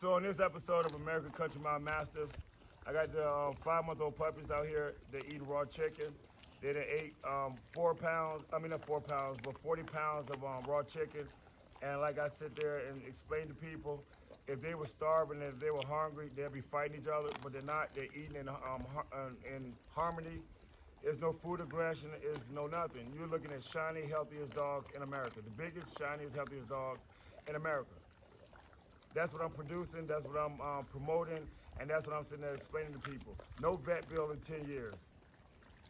So on this episode of America Mountain Mastiff, I got the 5-month-old puppies out here. They eat raw chicken. They done ate 4 pounds, I mean not 4 pounds, but 40 pounds of raw chicken. And like I sit there and explain to people, if they were starving, if they were hungry, they'd be fighting each other, but they're not. They're eating in harmony. There's no food aggression, there's no nothing. You're looking at shiny, healthiest dogs in America. The biggest, shiniest, healthiest dogs in America. That's what I'm producing, that's what I'm promoting, and that's what I'm sitting there explaining to people. No vet bill in 10 years.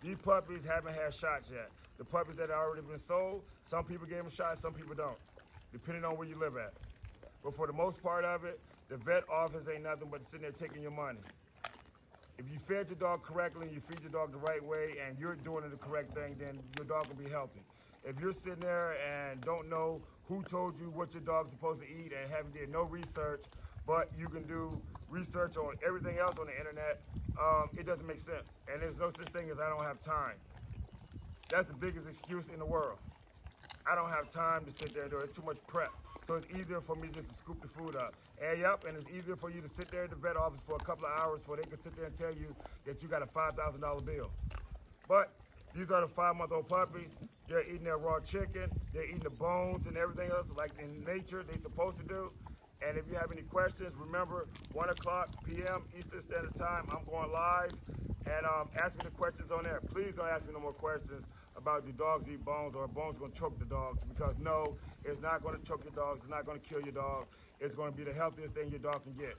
These puppies haven't had shots yet. The puppies that have already been sold, some people gave them shots, some people don't, depending on where you live at. But for the most part of it, the vet office ain't nothing but sitting there taking your money. If you fed your dog correctly, and you feed your dog the right way, and you're doing the correct thing, then your dog will be healthy. If you're sitting there and don't know who told you what your dog's supposed to eat and haven't did no research, but you can do research on everything else on the internet, it doesn't make sense. And there's no such thing as I don't have time. That's the biggest excuse in the world. I don't have time to sit there and do it. It's too much prep. So it's easier for me just to scoop the food up. And and it's easier for you to sit there at the vet office for a couple of hours before they can sit there and tell you that you got a $5,000 bill. But these are the 5-month-old puppies. They're eating their raw chicken. They're eating the bones and everything else like in nature they're supposed to do. And if you have any questions, remember 1:00 p.m. Eastern Standard Time, I'm going live. And ask me the questions on there. Please don't ask me no more questions about do dogs eat bones or are bones going to choke the dogs, because no, it's not going to choke your dogs. It's not going to kill your dog. It's going to be the healthiest thing your dog can get.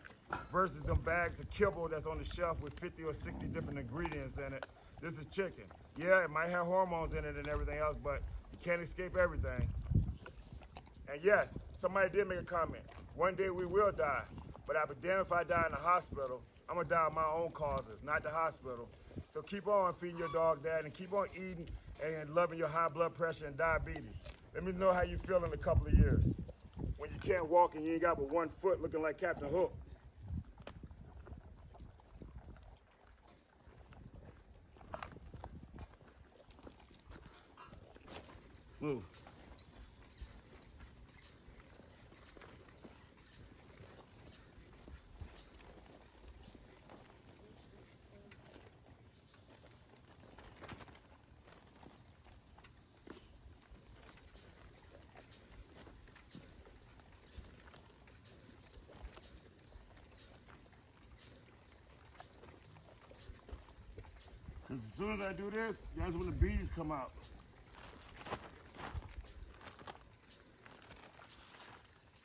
Versus them bags of kibble that's on the shelf with 50 or 60 different ingredients in it. This is chicken. Yeah, it might have hormones in it and everything else, but you can't escape everything. And yes, somebody did make a comment. One day we will die, but I'll be damned if I die in the hospital. I'm going to die of my own causes, not the hospital. So keep on feeding your dog that and keep on eating and loving your high blood pressure and diabetes. Let me know how you feel in a couple of years when you can't walk and you ain't got but 1 foot looking like Captain Hook. Move. Because as soon as I do this, that's when the bees come out.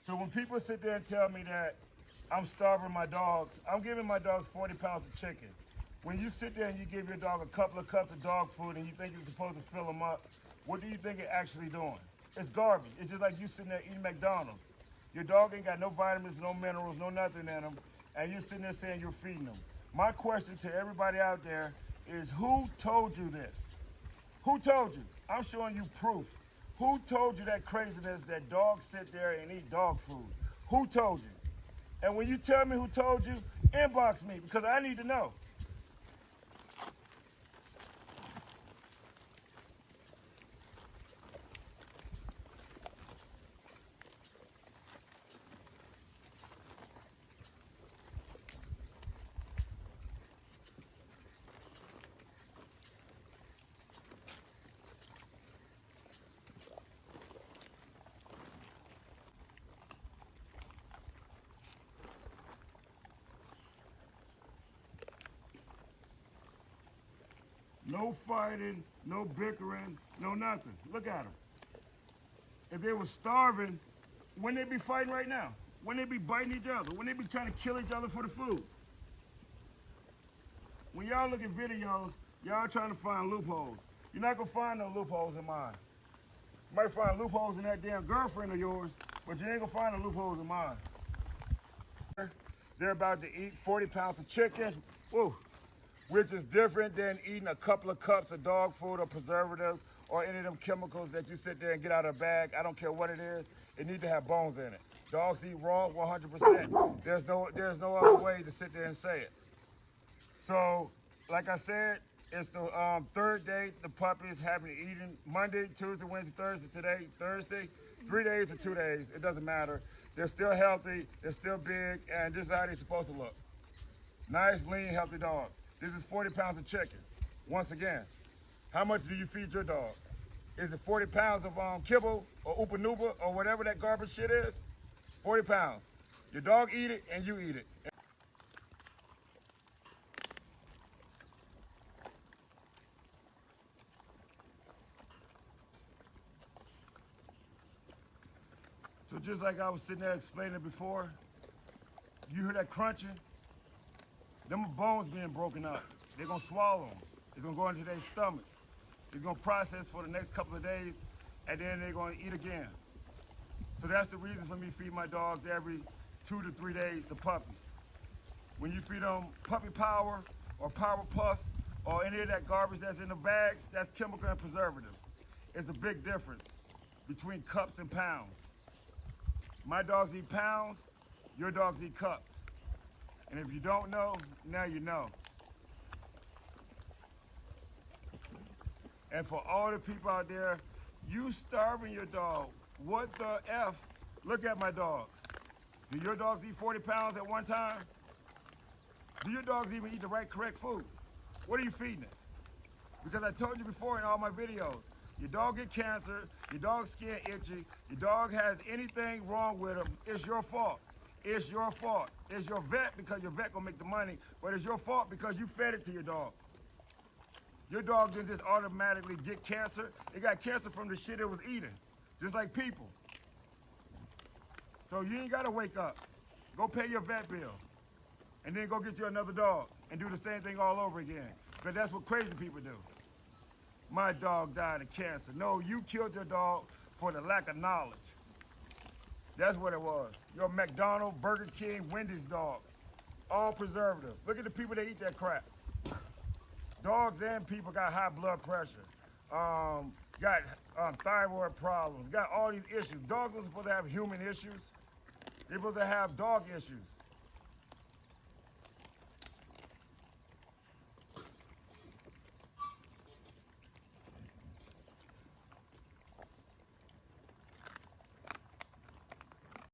So when people sit there and tell me that I'm starving my dogs, I'm giving my dogs 40 pounds of chicken. When you sit there and you give your dog a couple of cups of dog food and you think you're supposed to fill them up, what do you think it's actually doing? It's garbage. It's just like you sitting there eating McDonald's. Your dog ain't got no vitamins, no minerals, no nothing in them, and you're sitting there saying you're feeding them. My question to everybody out there is, who told you this? Who told you? I'm showing you proof. Who told you that craziness that dogs sit there and eat dog food? Who told you? And when you tell me who told you, inbox me because I need to know. No fighting, no bickering, no nothing. Look at them. If they were starving, wouldn't they be fighting right now? Wouldn't they be biting each other? Wouldn't they be trying to kill each other for the food? When y'all look at videos, y'all trying to find loopholes. You're not gonna find no loopholes in mine. You might find loopholes in that damn girlfriend of yours, but you ain't gonna find no loopholes in mine. They're about to eat 40 pounds of chicken. Woo. Which is different than eating a couple of cups of dog food or preservatives or any of them chemicals that you sit there and get out of a bag. I don't care what it is. It needs to have bones in it. Dogs eat raw 100%. There's no other way to sit there and say it. So, like I said, it's the 3rd day the puppies have been eating. Monday, Tuesday, Wednesday, Thursday, today, Thursday. 3 days or 2 days, it doesn't matter. They're still healthy, they're still big, and this is how they're supposed to look. Nice, lean, healthy dogs. This is 40 pounds of chicken. Once again, how much do you feed your dog? Is it 40 pounds of kibble or oopa noopa or whatever that garbage shit is? 40 pounds. Your dog eat it and you eat it. So just like I was sitting there explaining before, you hear that crunching? Them bones being broken up. They're gonna swallow them. It's gonna go into their stomach. It's gonna process for the next couple of days, and then they're gonna eat again. So that's the reason for me feeding my dogs every 2 to 3 days, the puppies. When you feed them puppy power or power puffs or any of that garbage that's in the bags, that's chemical and preservative. It's a big difference between cups and pounds. My dogs eat pounds, your dogs eat cups. And if you don't know, now you know. And for all the people out there, you starving your dog. What the F? Look at my dogs. Do your dogs eat 40 pounds at one time? Do your dogs even eat the right, correct food? What are you feeding it? Because I told you before in all my videos, your dog get cancer, your dog's skin itchy, your dog has anything wrong with him, it's your fault. It's your fault. It's your vet because your vet gonna make the money, but it's your fault because you fed it to your dog. Your dog didn't just automatically get cancer. It got cancer from the shit it was eating, just like people. So you ain't gotta wake up. Go pay your vet bill, and then go get you another dog and do the same thing all over again, because that's what crazy people do. My dog died of cancer. No, you killed your dog for the lack of knowledge. That's what it was. Your McDonald's, Burger King, Wendy's dog. All preservatives. Look at the people that eat that crap. Dogs and people got high blood pressure. Got thyroid problems. Got all these issues. Dogs are supposed to have human issues. They're supposed to have dog issues.